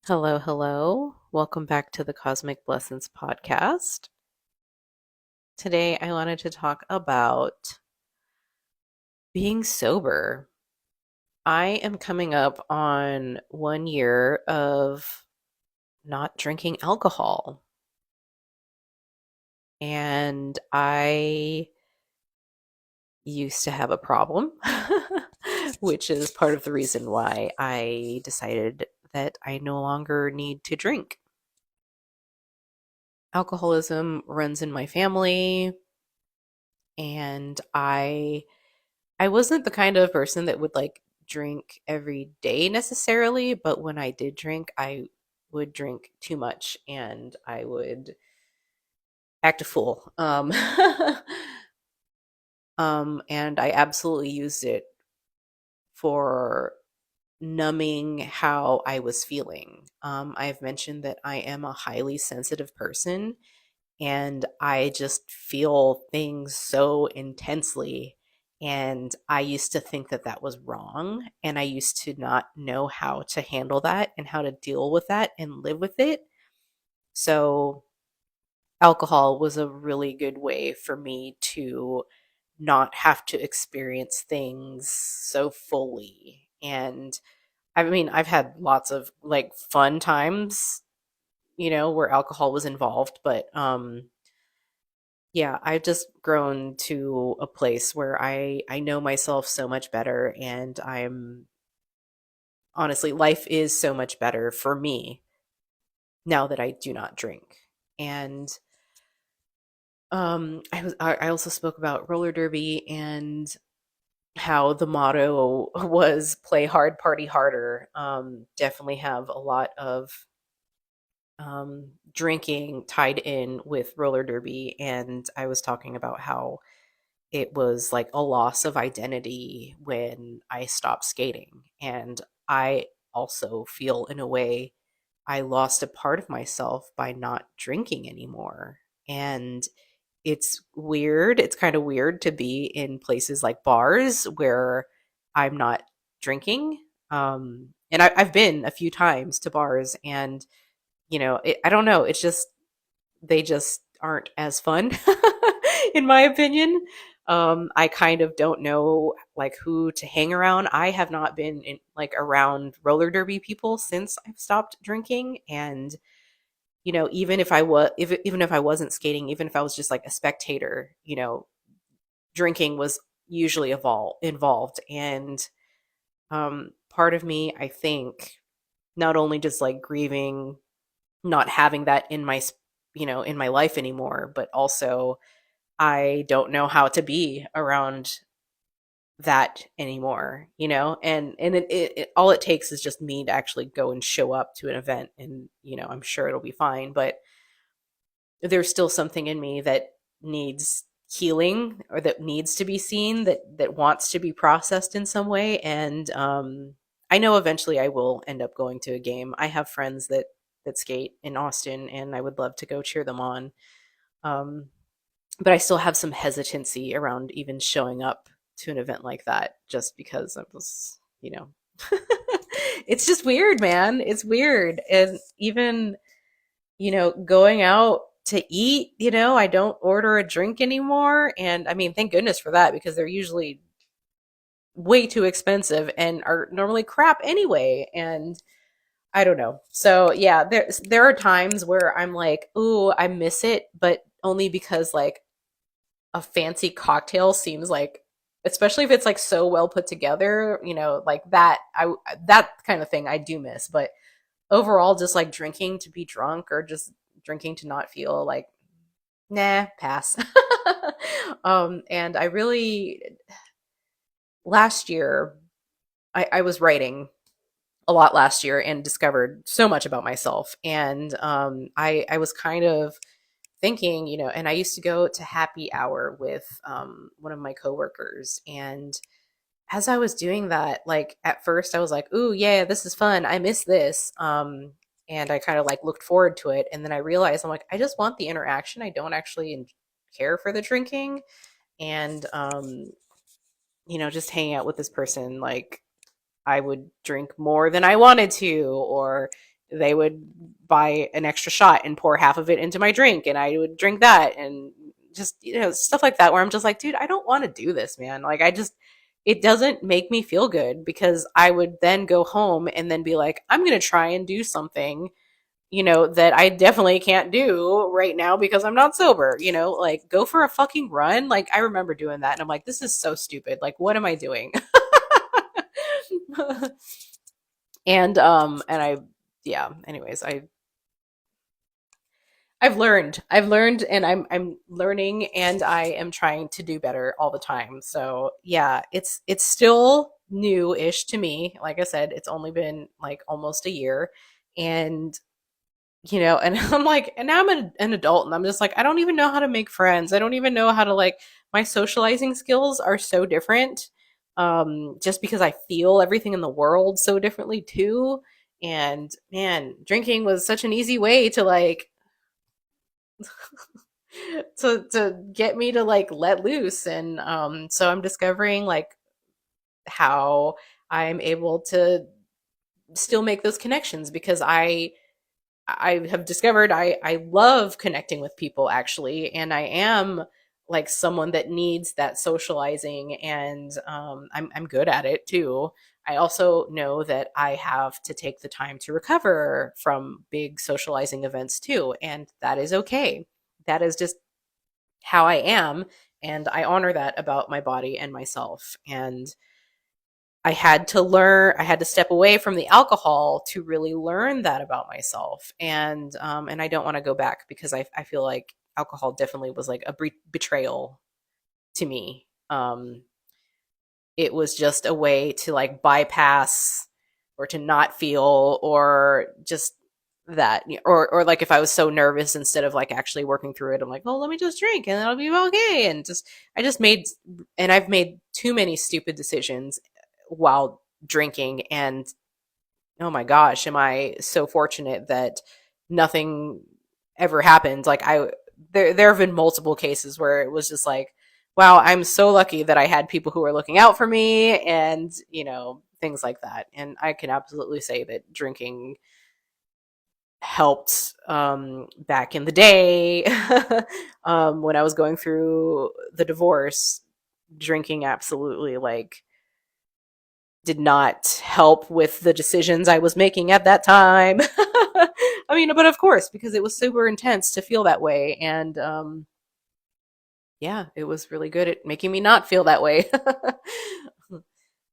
Hello, hello. Welcome back to the Cosmic Blessons podcast. Today, I wanted to talk about being sober. I am coming up on 1 year of not drinking alcohol. And I used to have a problem, which is part of the reason why I decided that I no longer need to drink. Alcoholism runs in my family, and I wasn't the kind of person that would like drink every day necessarily, but when I did drink, I would drink too much and I would act a fool. And I absolutely used it for numbing how I was feeling. I've mentioned that I am a highly sensitive person and I just feel things so intensely. And I used to think that that was wrong. And I used to not know how to handle that and how to deal with that and live with it. So, alcohol was a really good way for me to not have to experience things so fully. And I mean, I've had lots of like fun times, where alcohol was involved, but yeah, I've just grown to a place where I know myself so much better, and I'm honestly, life is so much better for me now that I do not drink. And I also spoke about roller derby and how the motto was play hard, party harder. Definitely have a lot of drinking tied in with roller derby, and I was talking about how it was like a loss of identity when I stopped skating. And I also feel, in a way, I lost a part of myself by not drinking anymore. And it's weird. It's kind of weird to be in places like bars where I'm not drinking. And I've been a few times to bars, and, I don't know. It's just, they just aren't as fun in my opinion. I kind of don't know like who to hang around. I have not been in like around roller derby people since I've stopped drinking. And even if even if I wasn't skating, even if I was just like a spectator, drinking was usually involved. And part of me, I think, not only just like grieving not having that in in my life anymore, but also I don't know how to be around that anymore, and all it takes is just me to actually go and show up to an event, and I'm sure it'll be fine. But there's still something in me that needs healing, or that needs to be seen, that wants to be processed in some way. And I know eventually I will end up going to a game. I have friends that skate in Austin, and I would love to go cheer them on. um, but I still have some hesitancy around even showing up to an event like that, just because I was, it's just weird, man. It's weird. And even, going out to eat, I don't order a drink anymore. And I mean, thank goodness for that, because they're usually way too expensive and are normally crap anyway. And I don't know. So yeah, there are times where I'm like, ooh, I miss it, but only because like a fancy cocktail seems like, especially if it's like so well put together, like that, that kind of thing I do miss. But overall, just like drinking to be drunk, or just drinking to not feel like, nah, pass. And I really, last year, I was writing a lot last year and discovered so much about myself. And I was kind of thinking, and I used to go to happy hour with one of my coworkers. And as I was doing that, like at first I was like, ooh, yeah, this is fun. I miss this. And I kind of like looked forward to it. And then I realized, I'm like, I just want the interaction. I don't actually care for the drinking. And, just hanging out with this person, like I would drink more than I wanted to, or, they would buy an extra shot and pour half of it into my drink, and I would drink that, and just, stuff like that, where I'm just like, dude, I don't want to do this, man. Like, it doesn't make me feel good, because I would then go home and then be like, I'm going to try and do something, that I definitely can't do right now because I'm not sober, like go for a fucking run. Like, I remember doing that and I'm like, this is so stupid. Like, what am I doing? And I, yeah, anyways, I've learned, and I'm learning, and I am trying to do better all the time. So yeah, it's still new-ish to me. Like I said, it's only been like almost a year, and and I'm like, and now I'm an adult, and I'm just like, I don't even know how to make friends. I don't even know how to, like, my socializing skills are so different. Just because I feel everything in the world so differently too. And man, drinking was such an easy way to, like, to get me to, like, let loose. And so I'm discovering, like, how I'm able to still make those connections, because I have discovered I love connecting with people, actually, and I am, like, someone that needs that socializing, and I'm good at it too. I also know that I have to take the time to recover from big socializing events too, and that is okay. That is just how I am, and I honor that about my body and myself. And I had to step away from the alcohol to really learn that about myself. And I don't want to go back, because I feel like alcohol definitely was like a betrayal to me. It was just a way to, like, bypass, or to not feel, or just that, or like, if I was so nervous, instead of, like, actually working through it, I'm like, well, let me just drink and it'll be okay. And just, I just made, and I've made too many stupid decisions while drinking. And oh my gosh, am I so fortunate that nothing ever happened. Like, there have been multiple cases where it was just like, wow, I'm so lucky that I had people who were looking out for me, and things like that. And I can absolutely say that drinking helped, back in the day. When I was going through the divorce, drinking absolutely, like, did not help with the decisions I was making at that time. I mean, but of course, because it was super intense to feel that way. And yeah, it was really good at making me not feel that way.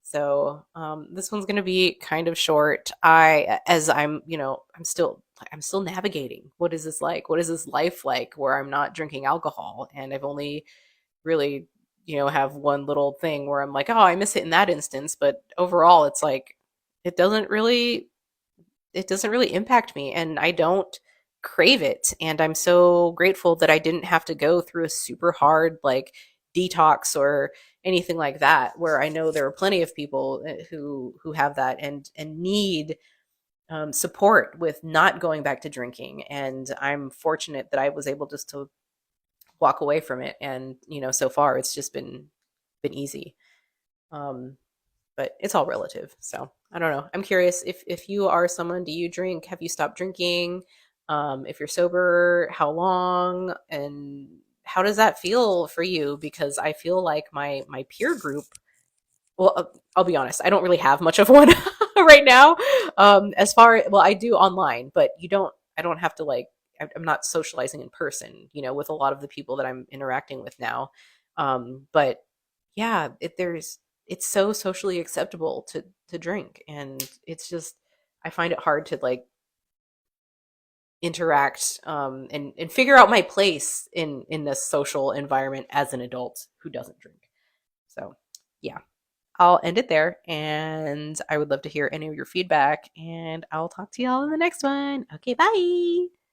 So this one's going to be kind of short. As I'm, I'm still navigating. What is this like? What is this life like, where I'm not drinking alcohol, and I've only really, have one little thing where I'm like, oh, I miss it in that instance. But overall, it's like, it doesn't really, it doesn't really impact me, and I don't crave it. And I'm so grateful that I didn't have to go through a super hard, like, detox or anything like that, where I know there are plenty of people who have that, and need support with not going back to drinking. And I'm fortunate that I was able just to walk away from it. And so far it's just been easy. um but it's all relative, so I don't know. I'm curious, if you are someone, do you drink? Have you stopped drinking? If you're sober, how long, and how does that feel for you? Because I feel like my peer group, well, I'll be honest, I don't really have much of one right now. As far, well, I do online, but I don't have to, like, I'm not socializing in person, with a lot of the people that I'm interacting with now. But yeah, it's so socially acceptable to drink, and it's just, I find it hard to, like, interact, and figure out my place in this social environment as an adult who doesn't drink. So yeah, I'll end it there, and I would love to hear any of your feedback, and I'll talk to y'all in the next one. Okay, bye.